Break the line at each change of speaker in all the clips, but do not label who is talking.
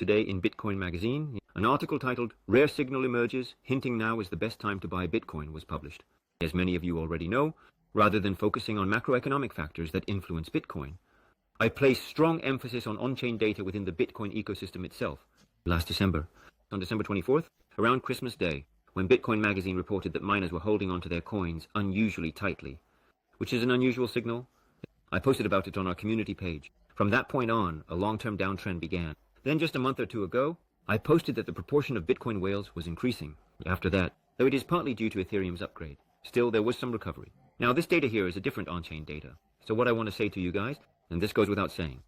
Today in Bitcoin magazine, an article titled "Rare Signal Emerges, Hinting Now is the Best Time to Buy Bitcoin" was published. As many of you already know, rather than focusing on macroeconomic factors that influence Bitcoin, I place strong emphasis on on-chain data within the Bitcoin ecosystem itself. Last December, on December 24th, around Christmas Day, when Bitcoin magazine reported that miners were holding onto their coins unusually tightly, which is an unusual signal, I posted about it on our community page. From that point on, a long-term downtrend began. Then just a month or two ago, I posted that the proportion of Bitcoin whales was increasing. After that, though it is partly due to Ethereum's upgrade, still there was some recovery. Now this data here is a different on-chain data. So what I want to say to you guys, and this goes without saying,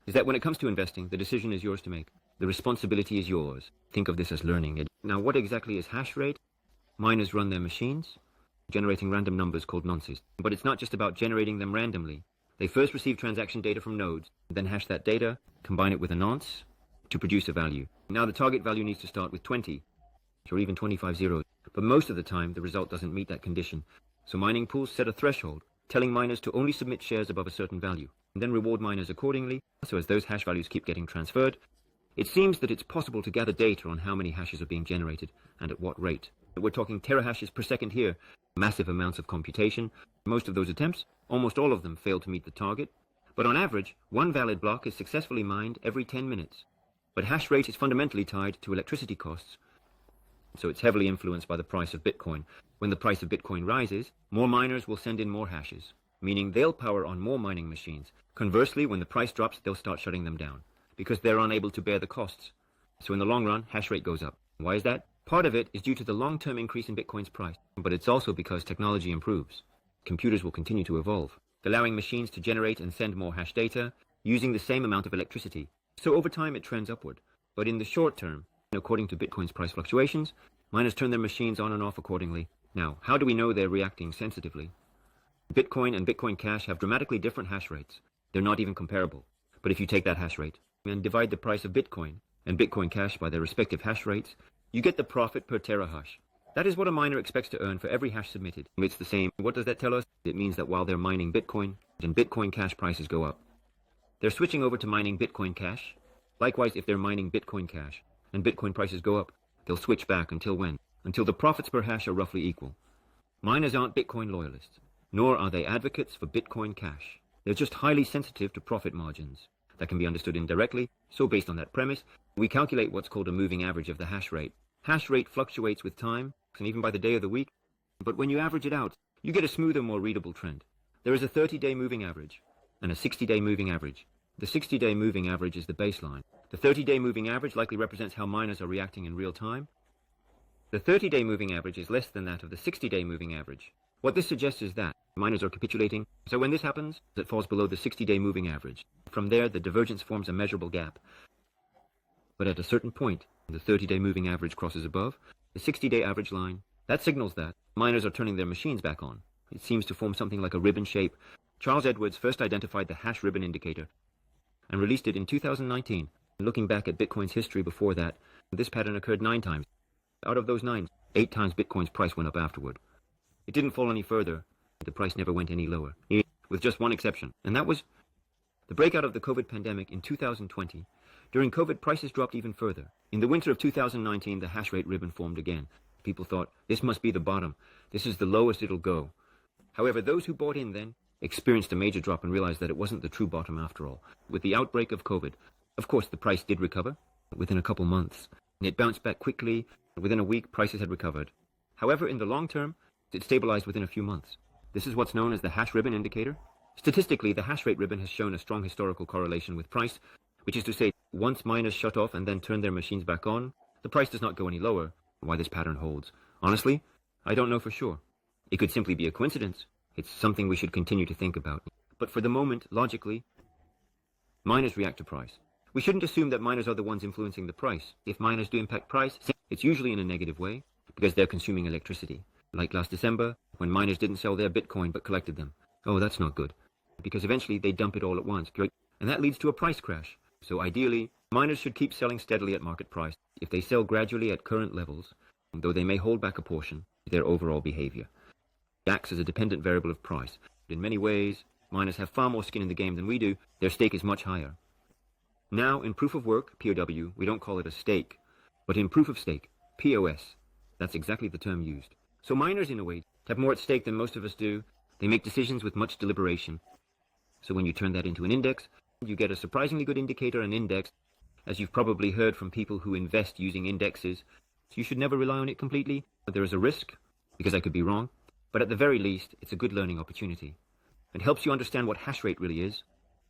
is that when it comes to investing, the decision is yours to make. The responsibility is yours. Think of this as learning. Now what exactly is hash rate? Miners run their machines, generating random numbers called nonces. But it's not just about generating them randomly. They first receive transaction data from nodes, then hash that data, combine it with a nonce to produce a value. Now the target value needs to start with 20, or even 25 zeros. But most of the time, the result doesn't meet that condition. So mining pools set a threshold, telling miners to only submit shares above a certain value, and then reward miners accordingly. So as those hash values keep getting transferred, it seems that it's possible to gather data on how many hashes are being generated and at what rate. We're talking terahashes per second here, massive amounts of computation. Most of those attempts, almost all of them, fail to meet the target. But on average, one valid block is successfully mined every 10 minutes. But hash rate is fundamentally tied to electricity costs, so it's heavily influenced by the price of Bitcoin. When the price of Bitcoin rises, more miners will send in more hashes, meaning they'll power on more mining machines. Conversely, when the price drops, they'll start shutting them down, because they're unable to bear the costs. So in the long run, hash rate goes up. Why is that? Part of it is due to the long-term increase in Bitcoin's price, but it's also because technology improves. Computers will continue to evolve, allowing machines to generate and send more hash data using the same amount of electricity. So over time, it trends upward. But in the short term, according to Bitcoin's price fluctuations, miners turn their machines on and off accordingly. Now, how do we know they're reacting sensitively? Bitcoin and Bitcoin Cash have dramatically different hash rates. They're not even comparable. But if you take that hash rate and divide the price of Bitcoin and Bitcoin Cash by their respective hash rates, you get the profit per terahash. That is what a miner expects to earn for every hash submitted. It's the same. What does that tell us? It means that while they're mining Bitcoin, and Bitcoin Cash prices go up, they're switching over to mining Bitcoin Cash. Likewise, if they're mining Bitcoin Cash and Bitcoin prices go up, they'll switch back until when? Until the profits per hash are roughly equal. Miners aren't Bitcoin loyalists, nor are they advocates for Bitcoin Cash. They're just highly sensitive to profit margins. That can be understood indirectly, so based on that premise, we calculate what's called a moving average of the hash rate. Hash rate fluctuates with time, and even by the day of the week, but when you average it out, you get a smoother, more readable trend. There is a 30-day moving average and a 60-day moving average. The 60-day moving average is the baseline. The 30-day moving average likely represents how miners are reacting in real time. The 30-day moving average is less than that of the 60-day moving average. What this suggests is that miners are capitulating, so when this happens, it falls below the 60-day moving average. From there, the divergence forms a measurable gap. But at a certain point, the 30-day moving average crosses above the 60-day average line. That signals that miners are turning their machines back on. It seems to form something like a ribbon shape. Charles Edwards first identified the hash ribbon indicator and released it in 2019. Looking back at Bitcoin's history before that, this pattern occurred 9 times. Out of those 9, 8 times Bitcoin's price went up afterward. It didn't fall any further. The price never went any lower, with just one exception, and that was the breakout of the COVID pandemic in 2020. During COVID, prices dropped even further. In the winter of 2019, the hash rate ribbon formed again. People thought, this must be the bottom. This is the lowest it'll go. However, those who bought in then experienced a major drop and realized that it wasn't the true bottom after all. With the outbreak of COVID, of course, the price did recover within a couple months. It bounced back quickly. Within a week, prices had recovered. However, in the long term, it stabilized within a few months. This is what's known as the hash ribbon indicator. Statistically, the hash rate ribbon has shown a strong historical correlation with price, which is to say, once miners shut off and then turn their machines back on, the price does not go any lower. Why this pattern holds? Honestly, I don't know for sure. It could simply be a coincidence. It's something we should continue to think about. But for the moment, logically, miners react to price. We shouldn't assume that miners are the ones influencing the price. If miners do impact price, it's usually in a negative way, because they're consuming electricity. Like last December, when miners didn't sell their Bitcoin but collected them. Oh, that's not good, because eventually they dump it all at once, and that leads to a price crash. So ideally, miners should keep selling steadily at market price. If they sell gradually at current levels, though they may hold back a portion, their overall behavior acts as a dependent variable of price. In many ways, miners have far more skin in the game than we do. Their stake is much higher. Now, in proof of work, POW, we don't call it a stake, but in proof of stake, POS, that's exactly the term used. So miners, in a way, have more at stake than most of us do. They make decisions with much deliberation. So when you turn that into an index, you get a surprisingly good indicator, an index. As you've probably heard from people who invest using indexes, you should never rely on it completely. There is a risk, because I could be wrong, but at the very least, it's a good learning opportunity. It helps you understand what hash rate really is.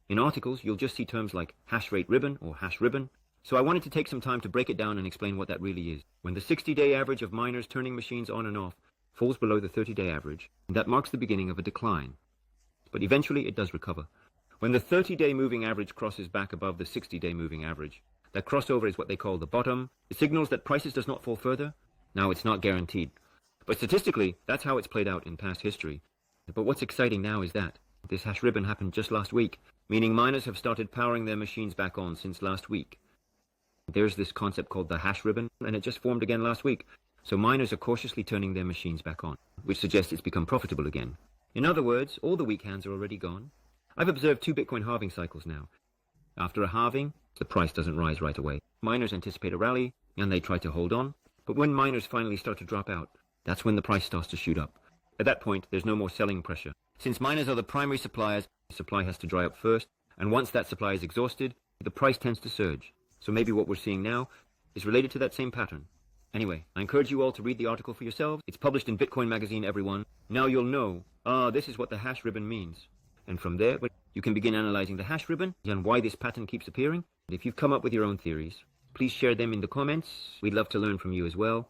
In articles, you'll just see terms like hash rate ribbon or hash ribbon. So I wanted to take some time to break it down and explain what that really is. When the 60-day average of miners turning machines on and off falls below the 30-day average, that marks the beginning of a decline. But eventually it does recover. When the 30-day moving average crosses back above the 60-day moving average, that crossover is what they call the bottom. It signals that prices does not fall further. Now, it's not guaranteed, but statistically, that's how it's played out in past history. But what's exciting now is that this hash ribbon happened just last week, meaning miners have started powering their machines back on since last week. There's this concept called the hash ribbon, and it just formed again last week. So miners are cautiously turning their machines back on, which suggests it's become profitable again. In other words, all the weak hands are already gone. I've observed 2 Bitcoin halving cycles now. After a halving, the price doesn't rise right away. Miners anticipate a rally, and they try to hold on. But when miners finally start to drop out, that's when the price starts to shoot up. At that point, there's no more selling pressure. Since miners are the primary suppliers, the supply has to dry up first, and once that supply is exhausted, the price tends to surge. So maybe what we're seeing now is related to that same pattern. Anyway, I encourage you all to read the article for yourselves. It's published in Bitcoin Magazine, everyone. Now you'll know, this is what the hash ribbon means. And from there, you can begin analyzing the hash ribbon and why this pattern keeps appearing. If you've come up with your own theories, please share them in the comments. We'd love to learn from you as well.